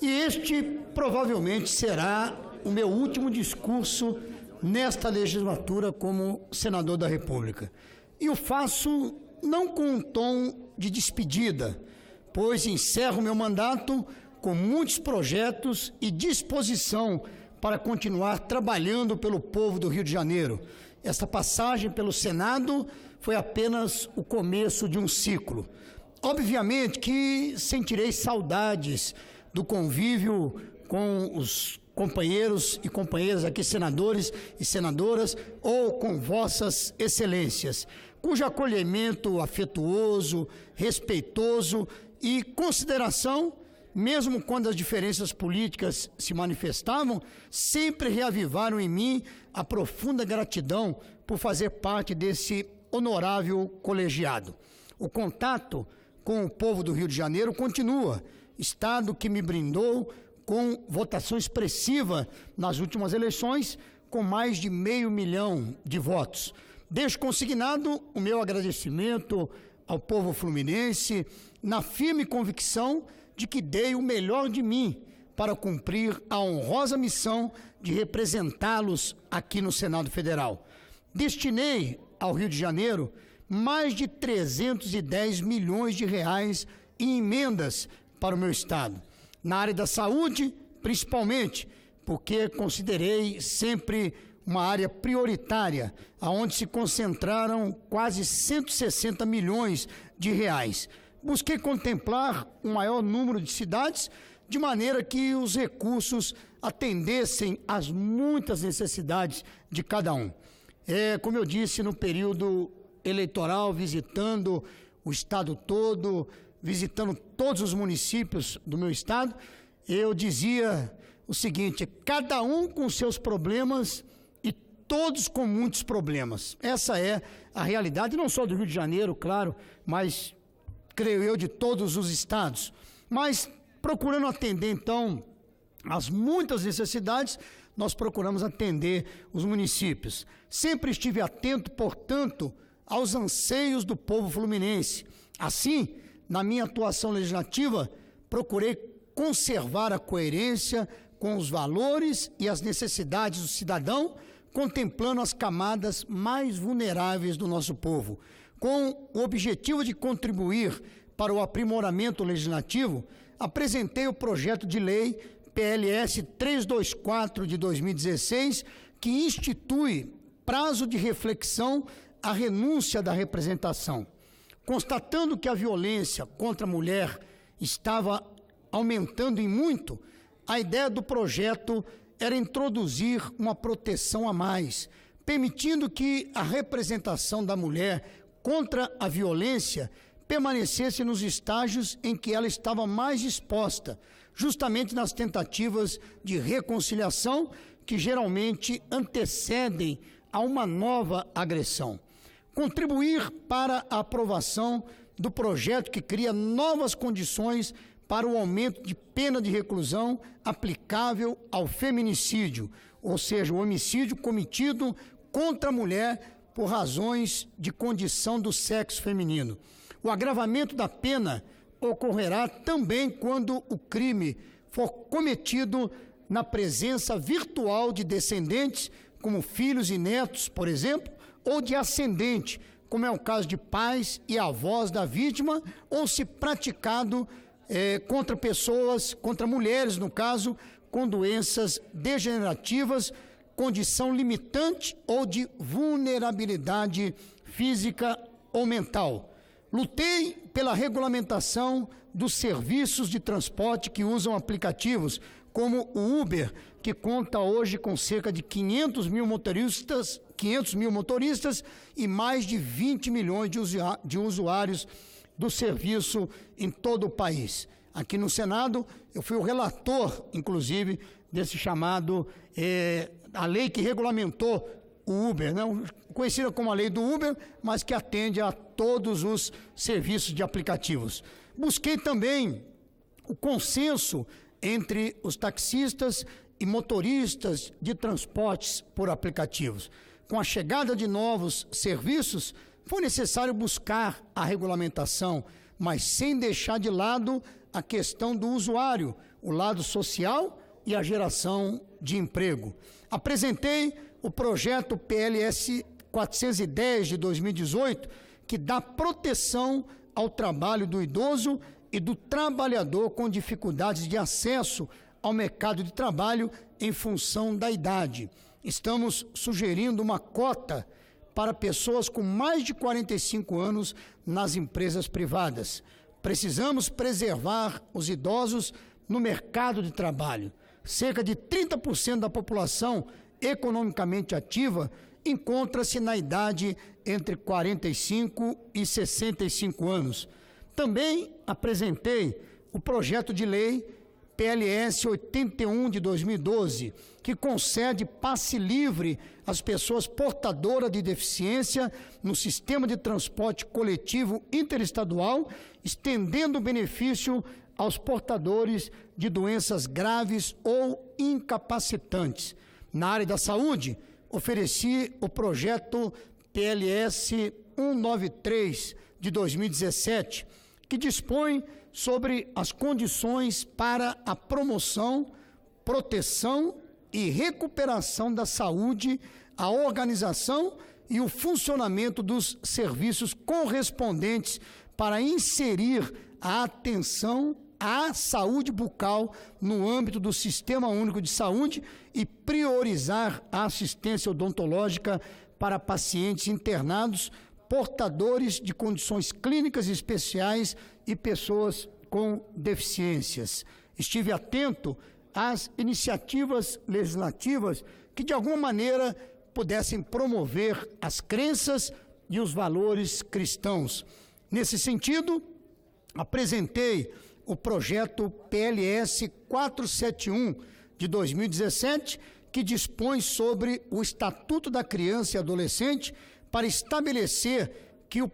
E este provavelmente será o meu último discurso nesta legislatura como senador da República. E o faço não com um tom de despedida, pois encerro meu mandato com muitos projetos e disposição para continuar trabalhando pelo povo do Rio de Janeiro. Esta passagem pelo Senado foi apenas o começo de um ciclo. Obviamente que sentirei saudades do convívio com os companheiros e companheiras aqui, senadores e senadoras, ou com vossas excelências, cujo acolhimento afetuoso, respeitoso e consideração, mesmo quando as diferenças políticas se manifestavam, sempre reavivaram em mim a profunda gratidão por fazer parte desse honorável colegiado. O contato com o povo do Rio de Janeiro continua, estado que me brindou com votação expressiva nas últimas eleições, com mais de 500 mil de votos. Deixo consignado o meu agradecimento ao povo fluminense, na firme convicção de que dei o melhor de mim para cumprir a honrosa missão de representá-los aqui no Senado Federal. Destinei ao Rio de Janeiro mais de 310 milhões de reais em emendas para o meu estado. Na área da saúde, principalmente, porque considerei sempre uma área prioritária, aonde se concentraram quase 160 milhões de reais. Busquei contemplar o maior número de cidades, de maneira que os recursos atendessem às muitas necessidades de cada um. Como eu disse, no período eleitoral, visitando o estado todo, visitando todos os municípios do meu estado, eu dizia o seguinte: cada um com seus problemas e todos com muitos problemas. Essa é a realidade, não só do Rio de Janeiro, claro, mas, creio eu, de todos os estados. Mas, procurando atender, então, as muitas necessidades, nós procuramos atender os municípios. Sempre estive atento, portanto, aos anseios do povo fluminense. Assim, na minha atuação legislativa, procurei conservar a coerência com os valores e as necessidades do cidadão, contemplando as camadas mais vulneráveis do nosso povo. Com o objetivo de contribuir para o aprimoramento legislativo, apresentei o projeto de lei PLS 324 de 2016, que institui prazo de reflexão à renúncia da representação. Constatando que a violência contra a mulher estava aumentando em muito, a ideia do projeto era introduzir uma proteção a mais, permitindo que a representação da mulher contra a violência permanecesse nos estágios em que ela estava mais exposta, justamente nas tentativas de reconciliação que geralmente antecedem a uma nova agressão. Contribuir para a aprovação do projeto que cria novas condições para o aumento de pena de reclusão aplicável ao feminicídio, ou seja, o homicídio cometido contra a mulher por razões de condição do sexo feminino. O agravamento da pena ocorrerá também quando o crime for cometido na presença virtual de descendentes, como filhos e netos, por exemplo, ou de ascendente, como é o caso de pais e avós da vítima, ou se praticado contra pessoas, contra mulheres, no caso, com doenças degenerativas, condição limitante ou de vulnerabilidade física ou mental. Lutei pela regulamentação dos serviços de transporte que usam aplicativos, como o Uber, que conta hoje com cerca de 500 mil motoristas e mais de 20 milhões de usuários do serviço em todo o país. Aqui no Senado, eu fui o relator, inclusive, desse chamado, a lei que regulamentou o Uber, não conhecida como a lei do Uber, mas que atende a todos os serviços de aplicativos. Busquei também o consenso entre os taxistas e motoristas de transportes por aplicativos. Com a chegada de novos serviços, foi necessário buscar a regulamentação mas sem deixar de lado a questão do usuário, o lado social e a geração de emprego. Apresentei o projeto PLS 410 de 2018, que dá proteção ao trabalho do idoso e do trabalhador com dificuldades de acesso ao mercado de trabalho em função da idade. Estamos sugerindo uma cota para pessoas com mais de 45 anos nas empresas privadas. Precisamos preservar os idosos no mercado de trabalho. Cerca de 30% da população economicamente ativa encontra-se na idade entre 45 e 65 anos. Também apresentei o projeto de lei PLS 81 de 2012, que concede passe livre às pessoas portadoras de deficiência no sistema de transporte coletivo interestadual, estendendo o benefício aos portadores de doenças graves ou incapacitantes. Na área da saúde, ofereci o projeto PLS 193 de 2017, que dispõe sobre as condições para a promoção, proteção e recuperação da saúde, a organização e o funcionamento dos serviços correspondentes para inserir a atenção à saúde bucal no âmbito do Sistema Único de Saúde e priorizar a assistência odontológica para pacientes internados, portadores de condições clínicas especiais e pessoas com deficiências. Estive atento às iniciativas legislativas que, de alguma maneira, pudessem promover as crenças e os valores cristãos. Nesse sentido, apresentei o projeto PLS 471 de 2017, que dispõe sobre o Estatuto da Criança e Adolescente para estabelecer que o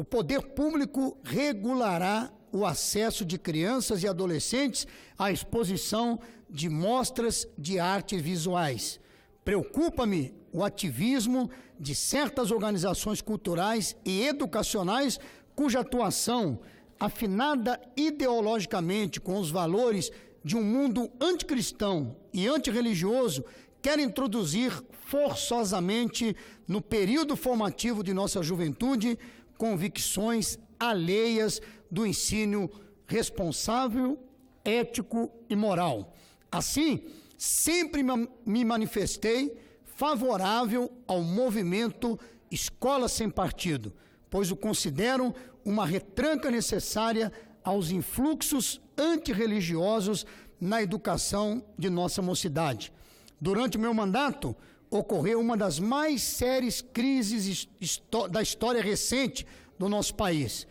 poder público regulará o acesso de crianças e adolescentes à exposição de mostras de artes visuais. Preocupa-me o ativismo de certas organizações culturais e educacionais cuja atuação, afinada ideologicamente com os valores de um mundo anticristão e antirreligioso, quer introduzir forçosamente no período formativo de nossa juventude convicções alheias do ensino responsável, ético e moral. Assim, sempre me manifestei favorável ao movimento Escola Sem Partido, pois o considero uma retranca necessária aos influxos antirreligiosos na educação de nossa mocidade. Durante o meu mandato, ocorreu uma das mais sérias crises da história recente do nosso país,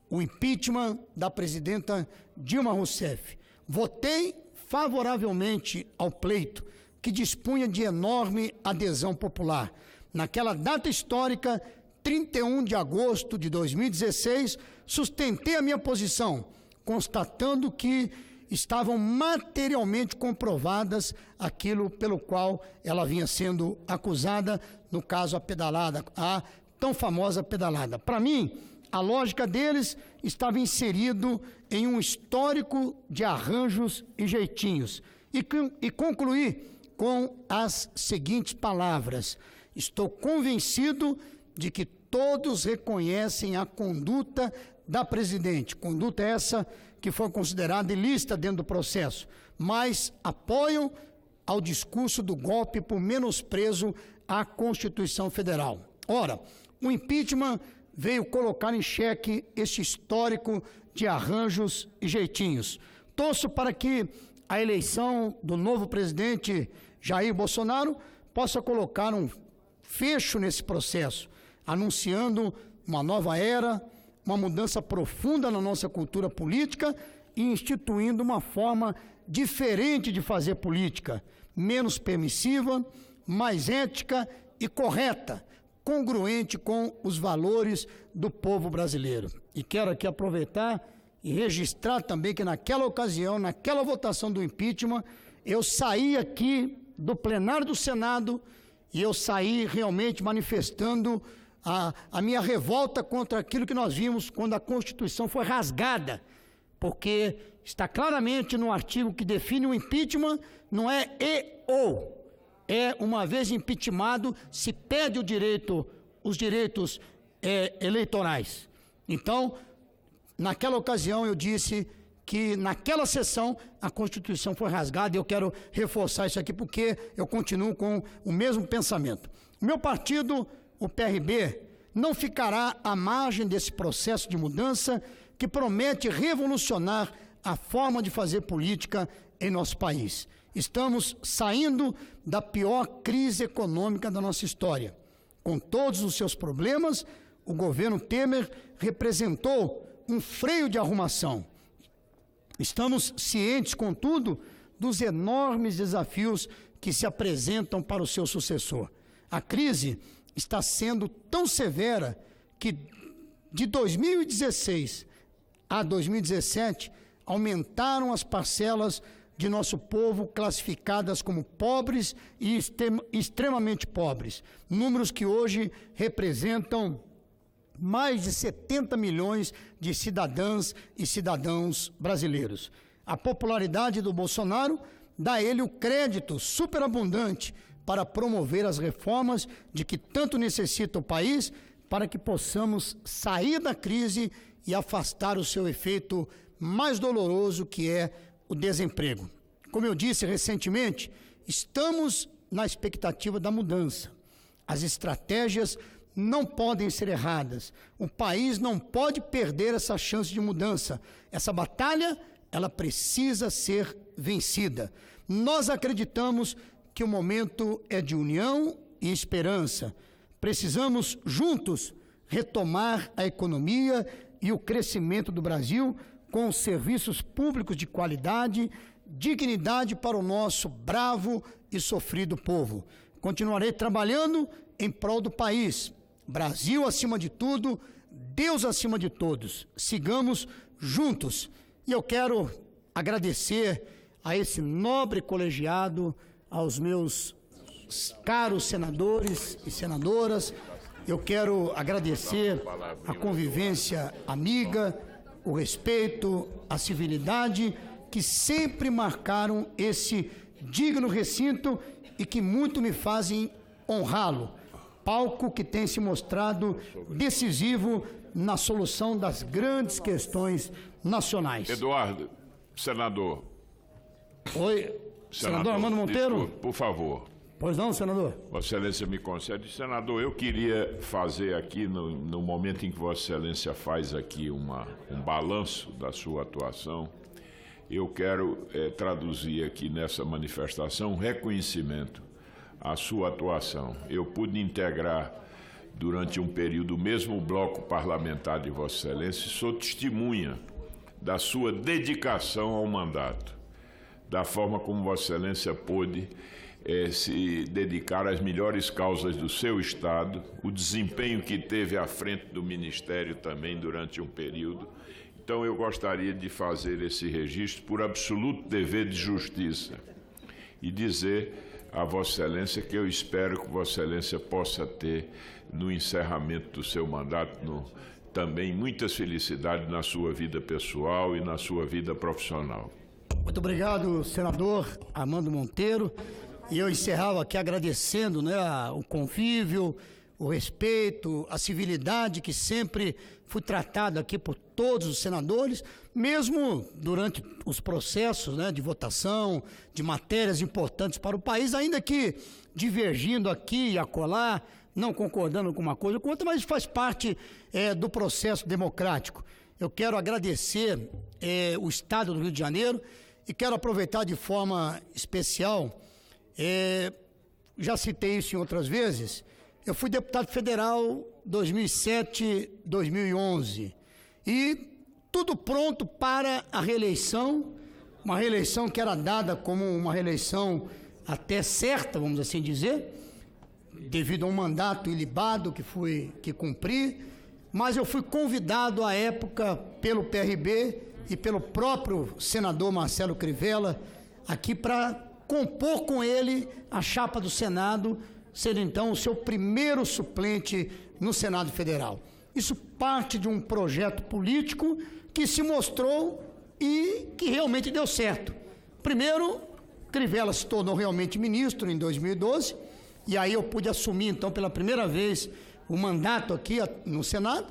o impeachment da presidenta Dilma Rousseff. Votei favoravelmente ao pleito, que dispunha de enorme adesão popular. Naquela data histórica, 31 de agosto de 2016, sustentei a minha posição, constatando que estavam materialmente comprovadas aquilo pelo qual ela vinha sendo acusada, no caso a pedalada, a tão famosa pedalada. Para mim, a lógica deles estava inserido em um histórico de arranjos e jeitinhos. E concluí com as seguintes palavras: estou convencido de que todos reconhecem a conduta da presidente, conduta essa que foi considerada ilícita dentro do processo, mas apoiam ao discurso do golpe por menosprezo à Constituição Federal. Ora, o impeachment veio colocar em xeque este histórico de arranjos e jeitinhos. Torço para que a eleição do novo presidente Jair Bolsonaro possa colocar um fecho nesse processo, anunciando uma nova era, uma mudança profunda na nossa cultura política e instituindo uma forma diferente de fazer política, menos permissiva, mais ética e correta, congruente com os valores do povo brasileiro. E quero aqui aproveitar e registrar também que naquela ocasião, naquela votação do impeachment, eu saí aqui do plenário do Senado e eu saí realmente manifestando a minha revolta contra aquilo que nós vimos quando a Constituição foi rasgada, porque está claramente no artigo que define o impeachment, não é e ou, é uma vez impeachmentado, se perde os direitos eleitorais. Então, naquela ocasião eu disse que naquela sessão a Constituição foi rasgada, e eu quero reforçar isso aqui porque eu continuo com o mesmo pensamento. O meu partido, o PRB, não ficará à margem desse processo de mudança que promete revolucionar a forma de fazer política em nosso país. Estamos saindo da pior crise econômica da nossa história. Com todos os seus problemas, o governo Temer representou um freio de arrumação. Estamos cientes, contudo, dos enormes desafios que se apresentam para o seu sucessor. A crise está sendo tão severa que, de 2016 a 2017, aumentaram as parcelas de nosso povo classificadas como pobres e extremamente pobres, números que hoje representam mais de 70 milhões de cidadãs e cidadãos brasileiros. A popularidade do Bolsonaro dá a ele o crédito superabundante para promover as reformas de que tanto necessita o país para que possamos sair da crise e afastar o seu efeito mais doloroso, que é o desemprego. Como eu disse recentemente, estamos na expectativa da mudança. As estratégias não podem ser erradas. O país não pode perder essa chance de mudança. Essa batalha, ela precisa ser vencida. Nós acreditamos que o momento é de união e esperança. Precisamos, juntos, retomar a economia e o crescimento do Brasil com serviços públicos de qualidade, dignidade para o nosso bravo e sofrido povo. Continuarei trabalhando em prol do país. Brasil acima de tudo, Deus acima de todos. Sigamos juntos. E eu quero agradecer a esse nobre colegiado, aos meus caros senadores e senadoras. Eu quero agradecer a convivência amiga, o respeito, a civilidade, que sempre marcaram esse digno recinto e que muito me fazem honrá-lo. Palco que tem se mostrado decisivo na solução das grandes questões nacionais. Eduardo, senador. Oi, senador Armando Monteiro? Desculpe, por favor. Pois não, senador? Vossa Excelência me concede. Senador, eu queria fazer aqui, no momento em que Vossa Excelência faz aqui um balanço da sua atuação, eu quero traduzir aqui nessa manifestação um reconhecimento à sua atuação. Eu pude integrar durante um período o mesmo bloco parlamentar de Vossa Excelência e sou testemunha da sua dedicação ao mandato, da forma como Vossa Excelência pôde se dedicar às melhores causas do seu Estado, o desempenho que teve à frente do Ministério também durante um período. Então eu gostaria de fazer esse registro por absoluto dever de justiça e dizer a Vossa Excelência que eu espero que Vossa Excelência possa ter, no encerramento do seu mandato, também muitas felicidades na sua vida pessoal e na sua vida profissional. Muito obrigado, senador Armando Monteiro. E eu encerrava aqui agradecendo, o convívio, o respeito, a civilidade que sempre fui tratado aqui por todos os senadores, mesmo durante os processos de votação, de matérias importantes para o país, ainda que divergindo aqui e acolá, não concordando com uma coisa ou com outra, mas faz parte do processo democrático. Eu quero agradecer o Estado do Rio de Janeiro e quero aproveitar de forma especial, já citei isso em outras vezes, eu fui deputado federal 2007-2011 e tudo pronto para a reeleição, uma reeleição que era dada como uma reeleição até certa, vamos assim dizer, devido a um mandato ilibado que cumpri, mas eu fui convidado à época pelo PRB e pelo próprio senador Marcelo Crivella aqui para compor com ele a chapa do Senado, ser então o seu primeiro suplente no Senado Federal. Isso parte de um projeto político que se mostrou e que realmente deu certo. Primeiro, Crivella se tornou realmente ministro em 2012, e aí eu pude assumir, então, pela primeira vez, o mandato aqui no Senado,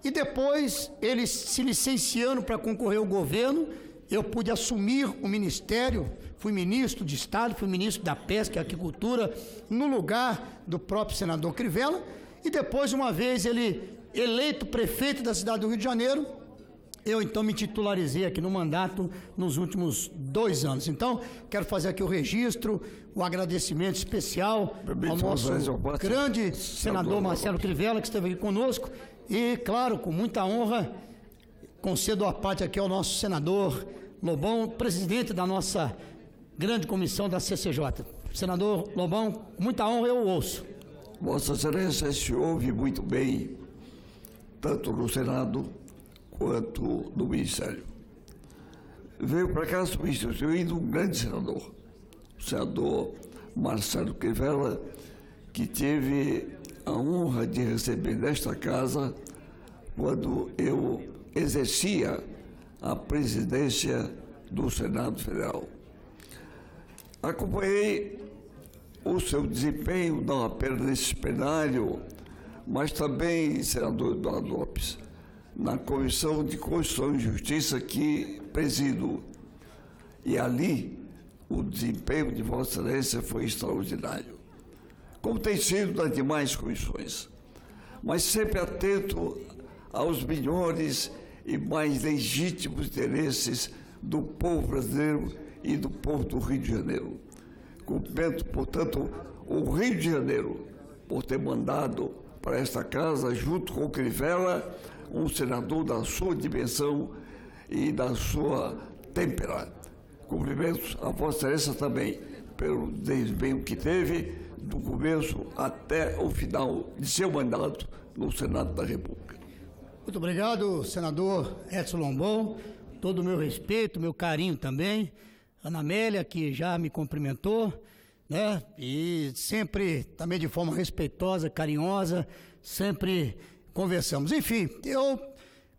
e depois, ele se licenciando para concorrer ao governo, eu pude assumir o ministério, fui ministro de Estado, fui ministro da Pesca e Aquicultura, no lugar do próprio senador Crivella, e depois, uma vez ele eleito prefeito da cidade do Rio de Janeiro, eu então me titularizei aqui no mandato nos últimos 2 anos. Então, quero fazer aqui o registro, o agradecimento especial ao nosso grande senador Marcelo Crivella, que esteve aqui conosco, e, claro, com muita honra, concedo a parte aqui ao nosso senador Lobão, presidente da nossa grande comissão da CCJ. Senador Lobão, muita honra, eu ouço. Vossa Excelência se ouve muito bem, tanto no Senado quanto no Ministério. Veio para cá substituindo um grande senador, o senador Marcelo Crivella, que teve a honra de receber nesta casa quando eu exercia a presidência do Senado Federal. Acompanhei o seu desempenho, não apenas nesse plenário, mas também, senador Eduardo Lopes, na Comissão de Constituição e Justiça que presido. E ali, o desempenho de Vossa Excelência foi extraordinário, como tem sido nas demais comissões, mas sempre atento aos melhores e mais legítimos interesses do povo brasileiro e do povo do Rio de Janeiro. Cumprimento, portanto, o Rio de Janeiro por ter mandado para esta casa, junto com o Crivella, um senador da sua dimensão e da sua têmpera. Cumprimentos a Vossa Excelência também pelo desempenho que teve do começo até o final de seu mandato no Senado da República. Muito obrigado, senador Edson Lobão. Todo o meu respeito, meu carinho também. Ana Amélia, que já me cumprimentou, né? E sempre, também de forma respeitosa, carinhosa, sempre conversamos. Enfim,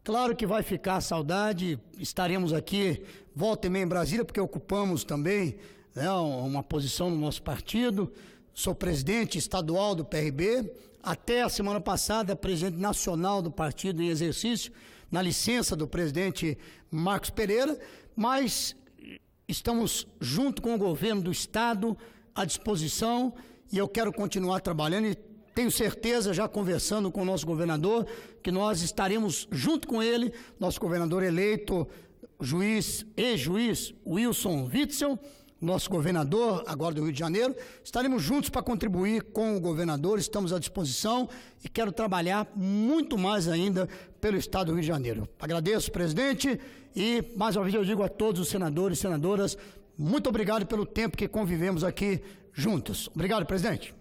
claro que vai ficar a saudade, estaremos aqui, volta e meia em Brasília, porque ocupamos também, né, uma posição no nosso partido. Sou presidente estadual do PRB, até a semana passada, presidente nacional do partido em exercício, na licença do presidente Marcos Pereira, mas estamos junto com o governo do Estado à disposição, e eu quero continuar trabalhando e tenho certeza, já conversando com o nosso governador, que nós estaremos junto com ele, nosso governador eleito, ex-juiz Wilson Witzel, nosso governador agora do Rio de Janeiro. Estaremos juntos para contribuir com o governador, estamos à disposição e quero trabalhar muito mais ainda pelo Estado do Rio de Janeiro. Agradeço, presidente, e mais uma vez eu digo a todos os senadores e senadoras, muito obrigado pelo tempo que convivemos aqui juntos. Obrigado, presidente.